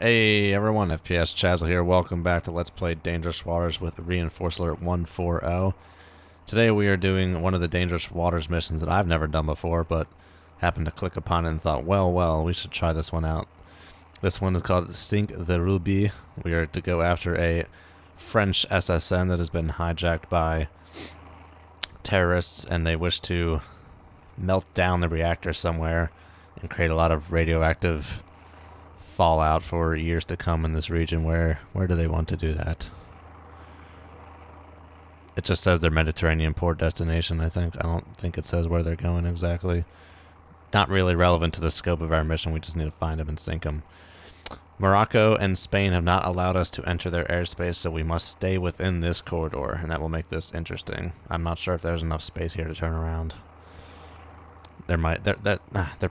Hey everyone, FPS Chazzle here. Welcome back to Let's Play Dangerous Waters with Reinforced Alert 140. Today we are doing one of the Dangerous Waters missions that I've never done before, but happened to click upon it and thought, well, we should try this one out. This one is called Sink the Rubis. We are to go after a French SSN that has been hijacked by terrorists, and they wish to melt down the reactor somewhere and create a lot of radioactive fallout for years to come in this region. Where do they want to do that? It just says their Mediterranean port destination, I think. I don't think it says where they're going exactly. Not really relevant to the scope of our mission. We just need to find them and sink them. Morocco and Spain have not allowed us to enter their airspace, so we must stay within this corridor, and that will make this interesting. I'm not sure if there's enough space here to turn around. There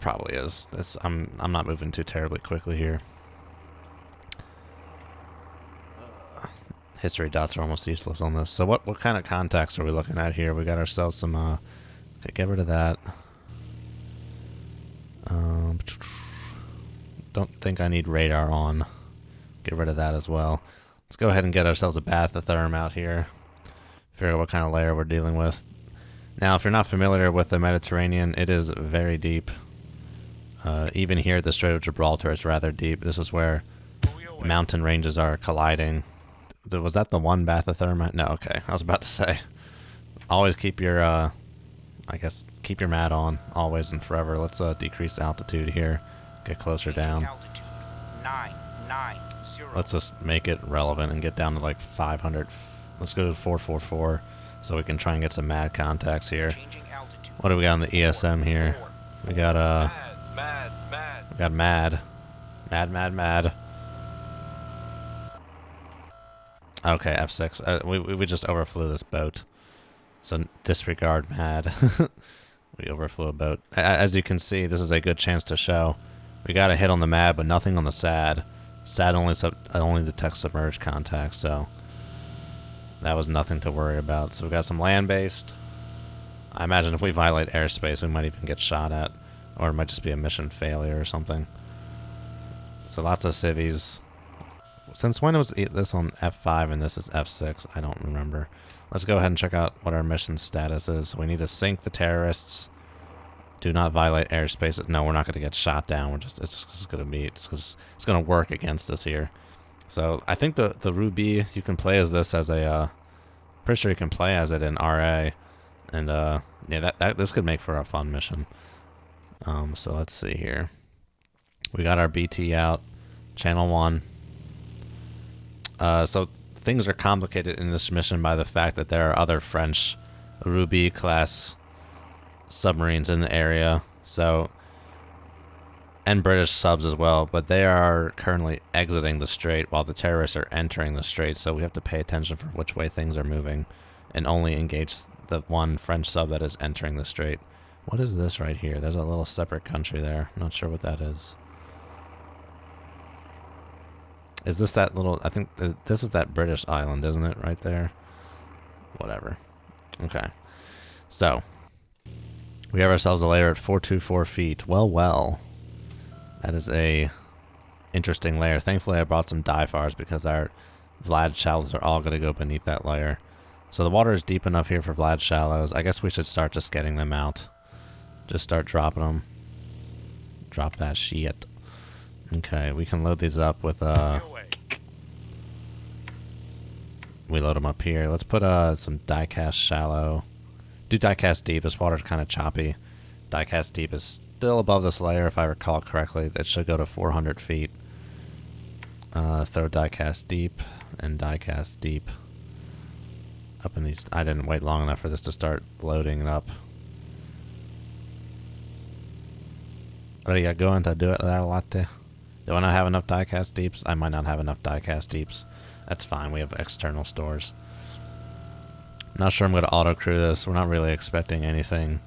probably is. I'm not moving too terribly quickly here. History dots are almost useless on this. So what kind of contacts are we looking at here? We got ourselves some. Okay, get rid of that. Don't think I need radar on. Get rid of that as well. Let's go ahead and get ourselves a bathytherm out here. Figure out what kind of layer we're dealing with. Now, if you're not familiar with the Mediterranean, it is very deep. Even here at the Strait of Gibraltar, it's rather deep. This is where mountain ranges are colliding. Was that the one bathytherm? No, okay. I was about to say. Always keep your, I guess, keep your mat on, always and forever. Let's decrease altitude here. Get closer down. Let's just make it relevant and get down to like 500. Let's go to 444. So we can try and get some mad contacts here. What do we got on the ESM here? We got mad. Okay, F6. We just overflew this boat. So disregard mad. We overflew a boat. As you can see, this is a good chance to show. We got a hit on the mad, but nothing on the SAD. SAD only detects submerged contacts, so that was nothing to worry about. So we got some land-based. I imagine if we violate airspace, we might even get shot at. Or it might just be a mission failure or something. So lots of civvies. Since when was this on F5 and this is F6? I don't remember. Let's go ahead and check out what our mission status is. So we need to sink the terrorists. Do not violate airspace. No, we're not going to get shot down. It's just going to be, it's going to work against us here. So I think the Ruby, you can play as this as a, pretty sure you can play as it in RA, and yeah, this could make for a fun mission. So let's see here. We got our BT out, channel 1. So things are complicated in this mission by the fact that there are other French Rubis-class submarines in the area. So. And British subs as well, but they are currently exiting the strait while the terrorists are entering the strait, so we have to pay attention for which way things are moving and only engage the one French sub that is entering the strait. What is this right here? There's a little separate country there. I'm not sure what that is. Is this that little... I think this is that British island, isn't it? Right there? Whatever. Okay. So, we have ourselves a layer at 424 feet. Well. That is a interesting layer. Thankfully, I brought some difars because our Vlad shallows are all going to go beneath that layer. So the water is deep enough here for Vlad shallows. I guess we should start just getting them out. Just start dropping them. Drop that shit. Okay, we can load these up with we load them up here. Let's put some diecast shallow. Do diecast deep. This water's kind of choppy. Diecast deep is still above this layer, if I recall correctly. That should go to 400 feet. Throw diecast deep and diecast deep up in these. I didn't wait long enough for this to start loading it up. What are you going to do it that a lot? Do I not have enough diecast deeps? I might not have enough diecast deeps. That's fine. We have external stores. Not sure I'm going to auto crew this. We're not really expecting anything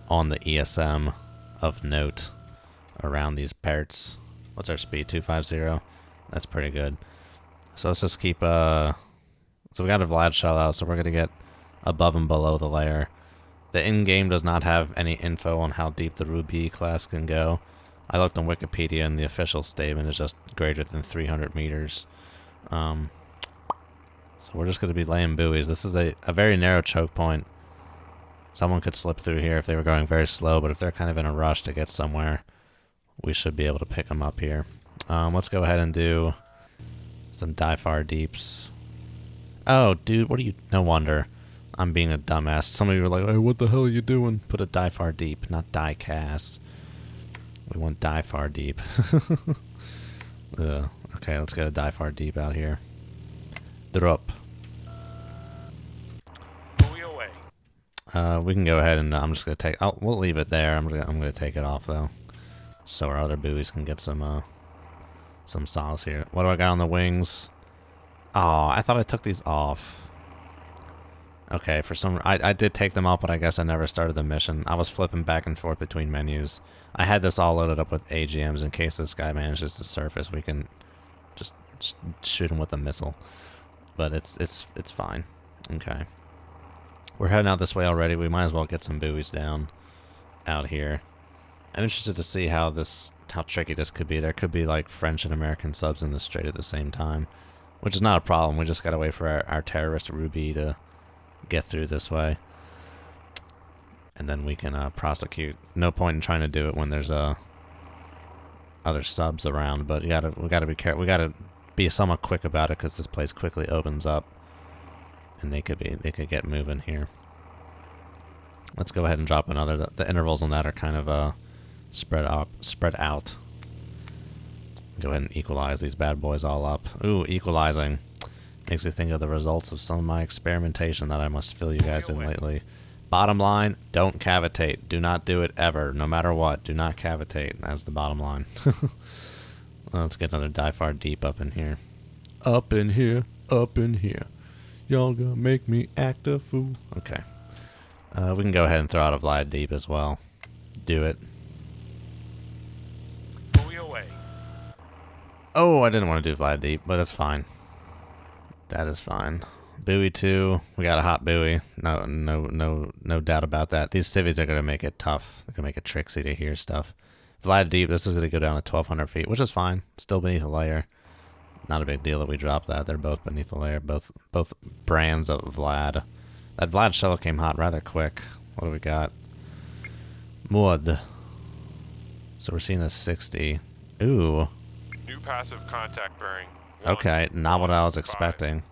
on the ESM of note around these parts. What's our speed? 250. That's pretty good. So let's just keep so we got a Vlad shell out, so we're gonna get above and below the layer. The in-game does not have any info on how deep the Rubis class can go. I looked on Wikipedia and the official statement is just greater than 300 meters. So we're just going to be laying buoys. This is a very narrow choke point. Someone could slip through here if they were going very slow, but if they're kind of in a rush to get somewhere, we should be able to pick them up here. Let's go ahead and do some die-far deeps. Oh, dude, what are you... No wonder. I'm being a dumbass. Some of you were like, hey, what the hell are you doing? Put a die-far deep, not die-cast. We want die-far deep. Okay, let's get a die-far deep out here. Drop. Buoy away. We can go ahead and I'm just gonna take. Oh, we'll leave it there. I'm gonna take it off though, so our other buoys can get some solace here. What do I got on the wings? Oh, I thought I took these off. Okay, for some I did take them off, but I guess I never started the mission. I was flipping back and forth between menus. I had this all loaded up with AGMs in case this guy manages to surface. We can just shoot him with a missile. But it's fine. Okay. We're heading out this way already. We might as well get some buoys down out here. I'm interested to see how tricky this could be. There could be like French and American subs in the strait at the same time, which is not a problem. We just gotta wait for our terrorist Ruby to get through this way, and then we can prosecute. No point in trying to do it when there's other subs around. But we gotta be careful. We gotta be somewhat quick about it because this place quickly opens up, and they could get moving here. Let's go ahead and drop another. The intervals on that are kind of spread out. Go ahead and equalize these bad boys all up. Ooh, equalizing makes me think of the results of some of my experimentation that I must fill you guys in lately. Bottom line, don't cavitate. Do not do it ever, no matter what. Do not cavitate. That's the bottom line. Let's get another die-far deep up in here. Up in here, up in here. Y'all gonna make me act a fool. Okay. We can go ahead and throw out a Vlad deep as well. Do it. Buoy away. Oh, I didn't want to do Vlad deep, but it's fine. That is fine. Buoy 2. We got a hot buoy. No doubt about that. These civvies are gonna make it tough. They're gonna make it tricksy to hear stuff. Vlad deep, this is going to go down to 1,200 feet, which is fine. Still beneath a layer. Not a big deal that we dropped that. They're both beneath the layer. Both brands of Vlad. That Vlad shell came hot rather quick. What do we got? Mud. So we're seeing a 60. Ooh. New passive contact bearing. Okay, not what I was expecting.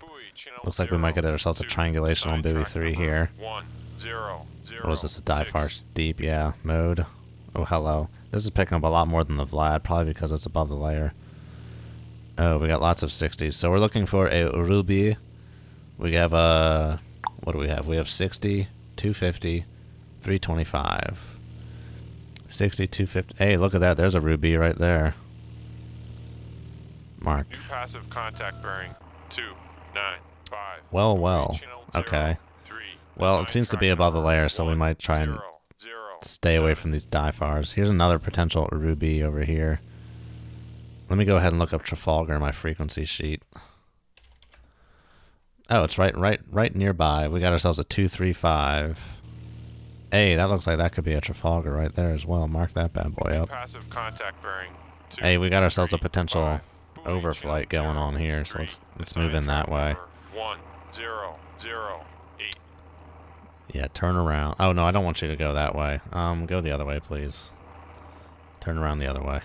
Looks like we might get ourselves a triangulation on buoy 3 here. What was this, a die-far deep? Yeah, mode. Oh, hello. This is picking up a lot more than the Vlad, probably because it's above the layer. Oh, we got lots of 60s. So we're looking for a Ruby. We have a... What do we have? We have 60, 250, 325. 60, 250. Hey, look at that. There's a Ruby right there. Mark. New passive contact bearing 295. Well. Okay. Well, it seems to be above the layer, so we might try and stay away from these die-fars. Here's another potential Ruby over here. Let me go ahead and look up Trafalgar in my frequency sheet. Oh, it's right nearby. We got ourselves a 235. Hey, that looks like that could be a Trafalgar right there as well. Mark that bad boy up. Passive contact bearing. Hey, we got ourselves a potential overflight going on here, so let's move in that way. 1008. Yeah, turn around. Oh no, I don't want you to go that way. Go the other way, please. Turn around the other way.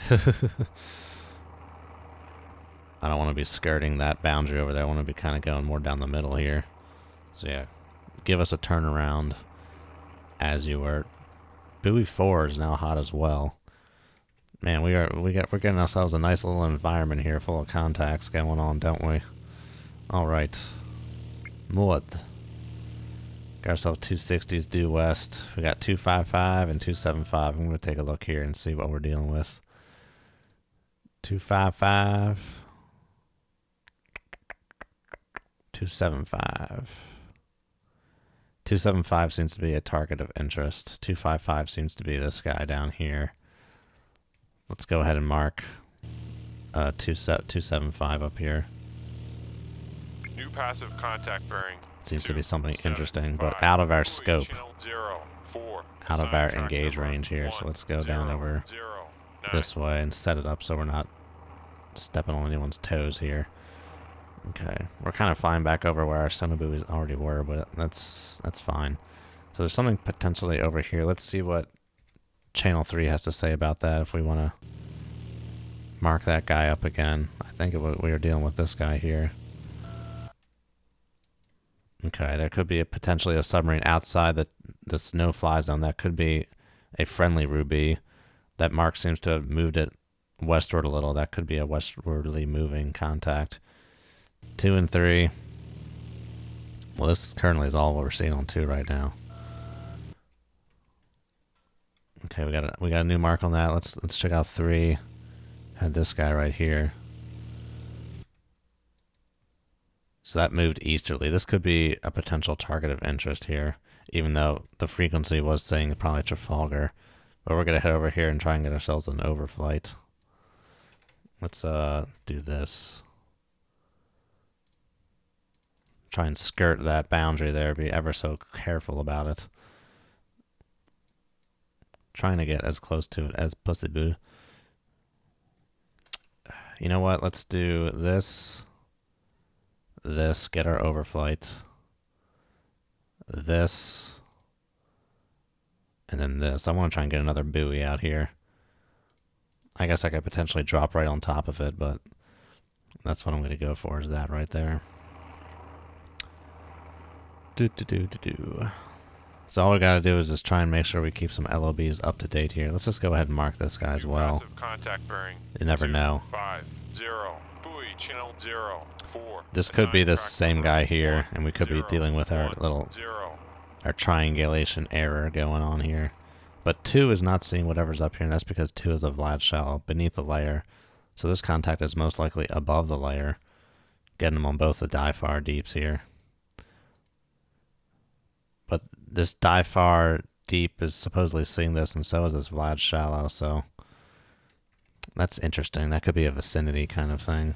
I don't want to be skirting that boundary over there. I want to be kind of going more down the middle here. So yeah, give us a turnaround as you were. Buoy 4 is now hot as well. Man, we're getting ourselves a nice little environment here, full of contacts going on, don't we? All right, Mud. Got ourselves 260s due west. We got 255 and 275. I'm going to take a look here and see what we're dealing with. 255. 275. 275 seems to be a target of interest. 255 seems to be this guy down here. Let's go ahead and mark 275 up here. New passive contact bearing. Seems to be something interesting, but out of our scope. Out of our engage range here. So let's go down over this way and set it up so we're not stepping on anyone's toes here. Okay, we're kind of flying back over where our sonar buoys already were, but that's fine. So there's something potentially over here. Let's see what Channel 3 has to say about that if we want to mark that guy up again. I think we were dealing with this guy here. Okay, there could be potentially a submarine outside the no-fly zone. That could be a friendly Ruby. That mark seems to have moved it westward a little. That could be a westwardly moving contact. 2 and 3. Well, this currently is all we're seeing on 2 right now. Okay, we got a new mark on that. Let's check out 3. Had this guy right here. So that moved easterly. This could be a potential target of interest here, even though the frequency was saying probably Trafalgar. But we're gonna head over here and try and get ourselves an overflight. Let's do this. Try and skirt that boundary there. Be ever so careful about it. Trying to get as close to it as possible. You know what? Let's do this. This. Get our overflight. This. And then this. I want to try and get another buoy out here. I guess I could potentially drop right on top of it, but that's what I'm going to go for, is that right there. So all we got to do is just try and make sure we keep some LOBs up to date here. Let's just go ahead and mark this guy as well. Massive contact bearing. You never know. 5 0 buoy channel 0 4. This could be this same guy here, and we could be dealing with our little our triangulation error going on here. But 2 is not seeing whatever's up here, and that's because 2 is a Vlad shell beneath the layer. So this contact is most likely above the layer, getting them on both the dive-far deeps here. But this dive-far deep is supposedly seeing this, and so is this Vlad shallow, so that's interesting. That could be a vicinity kind of thing.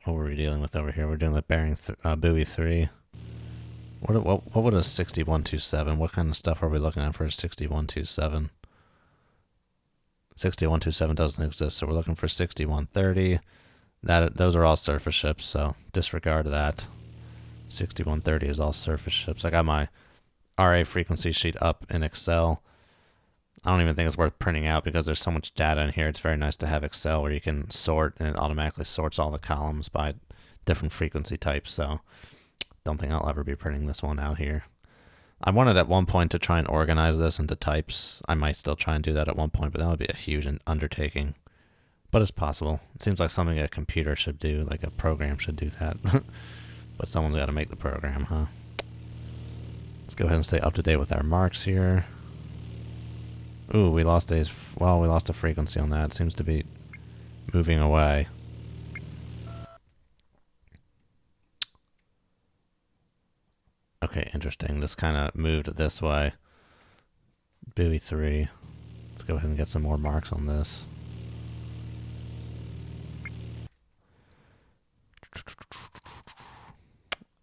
What were we dealing with over here? We're dealing with bearing buoy 3. What would a 6127? What kind of stuff are we looking at for a 6127? 6127 doesn't exist, so we're looking for 6130. Those are all surface ships, so disregard that. 6130 is all surface ships. I got my RA frequency sheet up in Excel. I don't even think it's worth printing out because there's so much data in here. It's very nice to have Excel where you can sort, and it automatically sorts all the columns by different frequency types. So don't think I'll ever be printing this one out here. I wanted at one point to try and organize this into types. I might still try and do that at one point, but that would be a huge undertaking. But it's possible. It seems like something a computer should do, like a program should do that. But someone's got to make the program, huh? Let's go ahead and stay up to date with our marks here. Ooh, we lost a frequency on that. It seems to be moving away. Okay, interesting. This kind of moved this way. Buoy 3. Let's go ahead and get some more marks on this.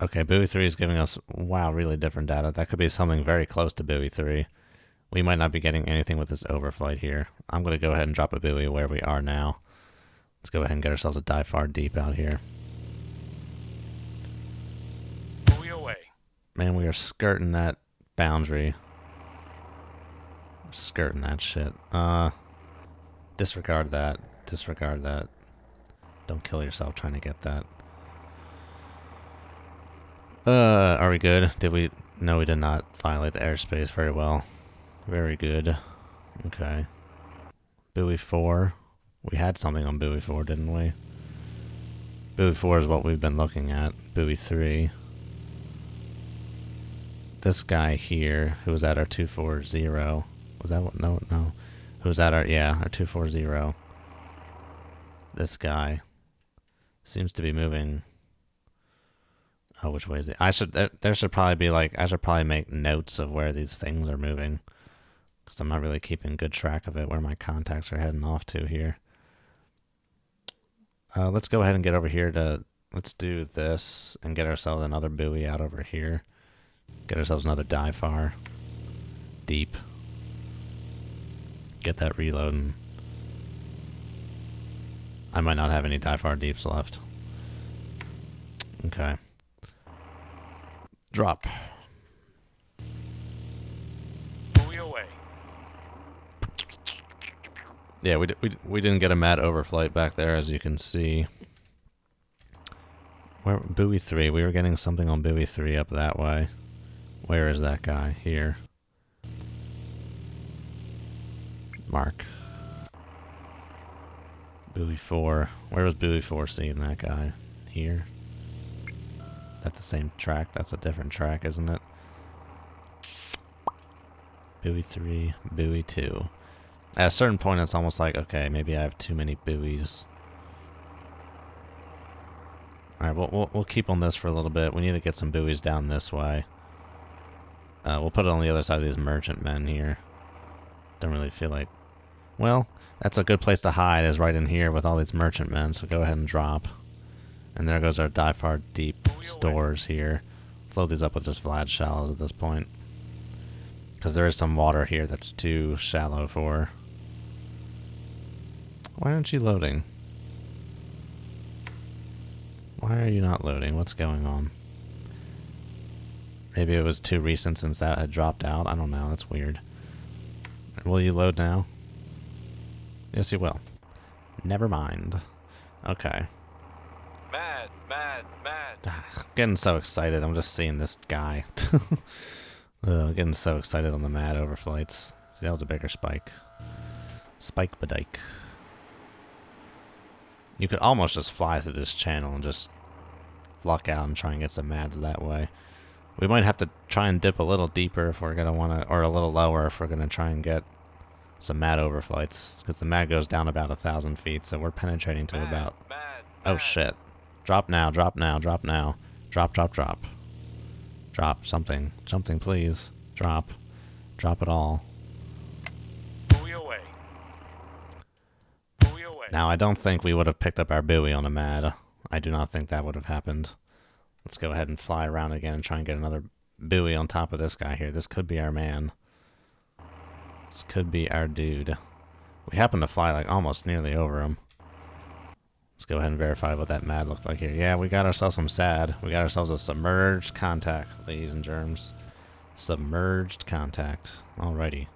Okay, buoy 3 is giving us, wow, really different data. That could be something very close to buoy 3. We might not be getting anything with this overflight here. I'm going to go ahead and drop a buoy where we are now. Let's go ahead and get ourselves a dive far deep out here. Buoy away. Man, we are skirting that boundary. Skirting that shit. Disregard that. Disregard that. Don't kill yourself trying to get that. Are we good? Did we? No, we did not violate the airspace very well. Very good. Okay. Buoy 4. We had something on buoy 4, didn't we? Buoy 4 is what we've been looking at. Buoy 3. This guy here, who was at our 240. Was that what? No. Who was at our, yeah, our 240. This guy seems to be moving. Oh, which way is it? There should probably be like, I should probably make notes of where these things are moving, because I'm not really keeping good track of it, where my contacts are heading off to here. Let's go ahead and get over here to, let's do this and get ourselves another buoy out over here. Get ourselves another dive far deep. Get that reloading. I might not have any dive far deeps left. Okay. Drop. Buoy away. Yeah, we didn't get a mad overflight back there, as you can see. Where buoy 3? We were getting something on buoy 3 up that way. Where is that guy? Here. Mark. Buoy 4. Where was buoy 4 seeing that guy? Here. Is that the same track? That's a different track, isn't it? Buoy 3, buoy 2. At a certain point, it's almost like, okay, maybe I have too many buoys. Alright, we'll keep on this for a little bit. We need to get some buoys down this way. We'll put it on the other side of these merchantmen here. Don't really feel like... Well, that's a good place to hide, is right in here with all these merchantmen, so go ahead and drop. And there goes our dive far deep stores here. Let's load these up with just Vlad shallows at this point. Because there is some water here that's too shallow for... Why aren't you loading? Why are you not loading? What's going on? Maybe it was too recent since that had dropped out. I don't know. That's weird. Will you load now? Yes, you will. Never mind. Okay. Mad, mad, mad. Getting so excited. I'm just seeing this guy. Getting so excited on the mad overflights. See, that was a bigger spike. Spike Badike. You could almost just fly through this channel and just luck out and try and get some mads that way. We might have to try and dip a little deeper if we're going to want to, or a little lower if we're going to try and get some mad overflights. Because the mad goes down about 1,000 feet, so we're penetrating to about... Oh shit. Drop now, drop now, drop now. Drop, drop, drop. Drop something. Something, please. Drop. Drop it all. Buoy away. Buoy away. Now, I don't think we would have picked up our buoy on a mad. I do not think that would have happened. Let's go ahead and fly around again and try and get another buoy on top of this guy here. This could be our man. This could be our dude. We happen to fly like almost nearly over him. Let's go ahead and verify what that mad looked like here. Yeah, we got ourselves some SAD. We got ourselves a submerged contact, ladies and germs. Submerged contact. Alrighty.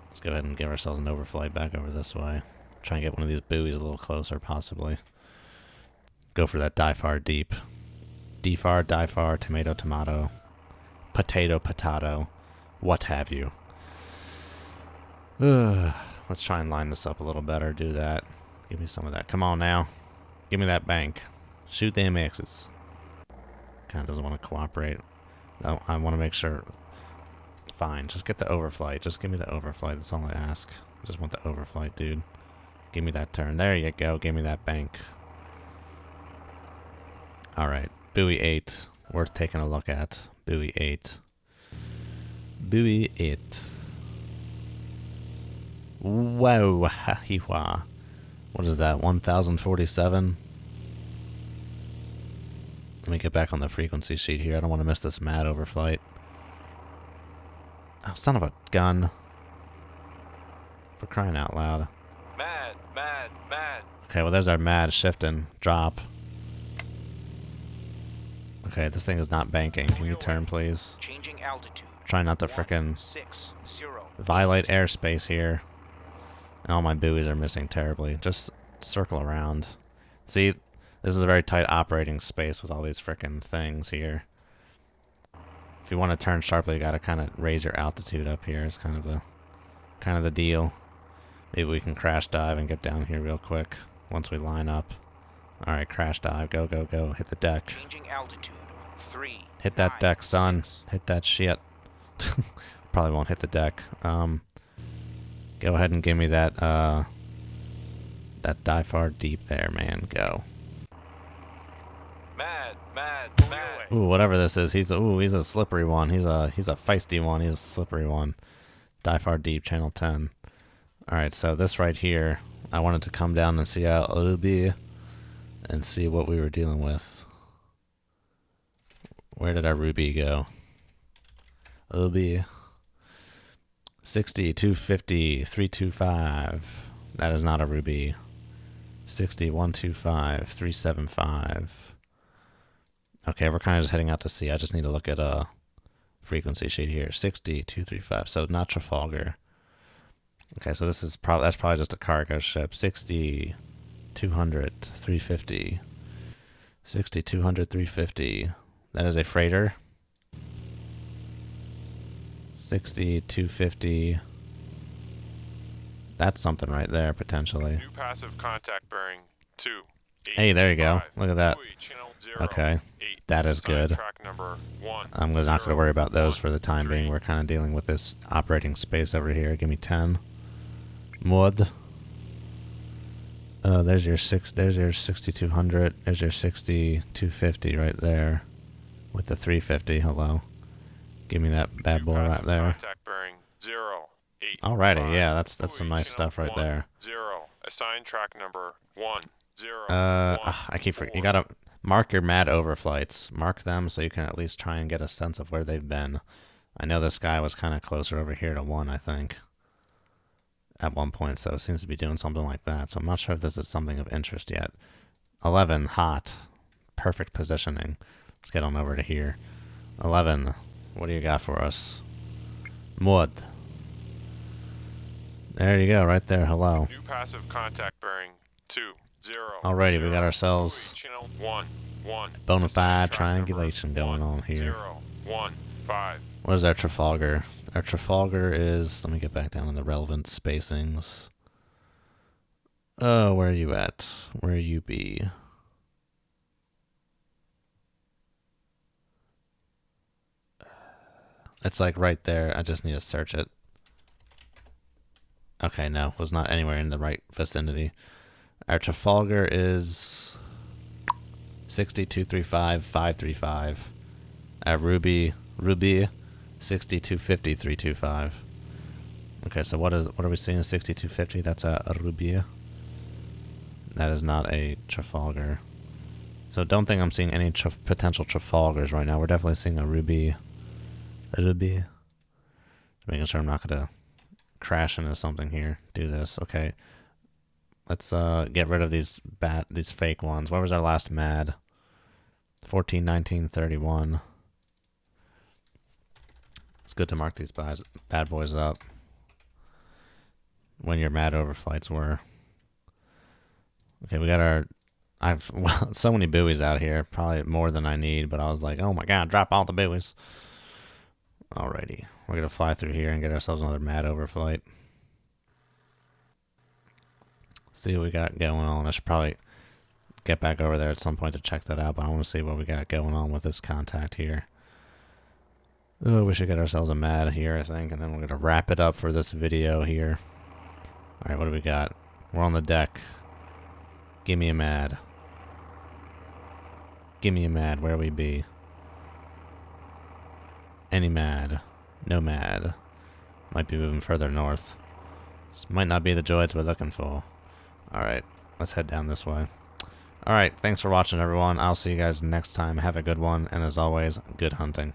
Let's go ahead and give ourselves an overflight back over this way. Try and get one of these buoys a little closer, possibly. Go for that dive far deep. Defar, dive far, tomato, tomato. Potato, potato. What have you. Let's try and line this up a little better. Do that. Give me some of that. Come on now. Give me that bank. Shoot them X's. Kind of doesn't want to cooperate. No, I want to make sure. Fine. Just get the overflight. Just give me the overflight. That's all I ask. I just want the overflight, dude. Give me that turn. There you go. Give me that bank. Alright. Buoy 8. Worth taking a look at. Buoy 8. Buoy 8. Whoa. Ha-hee-wah. What is that? 1047? Let me get back on the frequency sheet here. I don't want to miss this mad overflight. Oh, son of a gun. For crying out loud. Mad, mad, mad. Okay, well there's our mad shifting. Drop. Okay, this thing is not banking. Can you turn, please? Changing altitude. Try not to frickin' 60. violate airspace here. And all my buoys are missing terribly. Just circle around. See, this is a very tight operating space with all these frickin' things here. If you want to turn sharply, you gotta kind of raise your altitude up here. It's kind of the deal. Maybe we can crash dive and get down here real quick once we line up. All right, crash dive. Go, go, go. Hit the deck. Changing altitude. 3. Hit that 9, deck, son. 6. Hit that shit. Probably won't hit the deck. Go ahead and give me that that dive far deep there, man. Go. Mad, mad, mad. Ooh, whatever this is, he's a slippery one. He's a feisty one. He's a slippery one. Dive far deep, channel 10. All right, so this right here, I wanted to come down and see how it'll be, and see what we were dealing with. Where did our Ruby go? Ruby. 60, 250, 325. That is not a Ruby. 60, 125, 375. Okay, we're kind of just heading out to sea. I just need to look at a frequency sheet here. 60, 235. So not Trafalgar. Okay, so this is that's probably just a cargo ship. 60, 200, 350. 60, 200, 350. That is a freighter. 60, 250. That's something right there, potentially. New passive contact bearing 2. 8, Hey, there you go. 5, Look at that. buoy channel 0, Okay, 8, that is assign good. Track number 1, I'm not going to 0, worry about those 1, for the time 3. being. We're kind of dealing with this operating space over here. Give me 10. Mud. There's your 6200. There's your 6250 right there, with the 350. Hello. Give me that bad boy right there. Contact bearing 0, 8, Alrighty, 5, yeah, that's some buoy nice channel stuff right 1, there. 0, assign track number 1, 0, 1, I keep forgetting. You 4. gotta mark your mad overflights. Mark them so you can at least try and get a sense of where they've been. I know this guy was kind of closer over here to 1, I think, at one point, so it seems to be doing something like that. So I'm not sure if this is something of interest yet. 11, hot. Perfect positioning. Let's get on over to here. 11, what do you got for us? Mud. There you go, right there. Hello. New passive contact bearing 2, 0. Alrighty, 0, we got ourselves buoy channel 1, 1. bona assign fide track number triangulation going 1, on here. 0, 1, 5. What is our Trafalgar? Our Trafalgar is, let me get back down on the relevant spacings. Oh, where are you at? Where you be? It's like right there. I just need to search it. Okay, no, was not anywhere in the right vicinity. Our Trafalgar is 6235, 535. Our Ruby 6250, 325. Okay, so what are we seeing? 6250. That's a Ruby. That is not a Trafalgar. So don't think I'm seeing any potential Trafalgars right now. We're definitely seeing a Ruby. Just making sure I'm not gonna crash into something here. Do this, okay. Let's get rid of these fake ones. What was our last mad? 14, 19, 31. It's good to mark these bad boys up when your mad overflights were. Okay, we got our. I've so many buoys out here, probably more than I need, but I was like, oh my god, drop all the buoys. Alrighty, we're gonna fly through here and get ourselves another mad overflight. See what we got going on. I should probably get back over there at some point to check that out, but I want to see what we got going on with this contact here. Oh, we should get ourselves a mad here, I think, and then we're gonna wrap it up for this video here. Alright, what do we got? We're on the deck. Give me a mad. Give me a mad, where we be? Any mad. No mad. Might be moving further north. This might not be the droids we're looking for. Alright, let's head down this way. Alright, thanks for watching everyone. I'll see you guys next time. Have a good one, and as always, good hunting.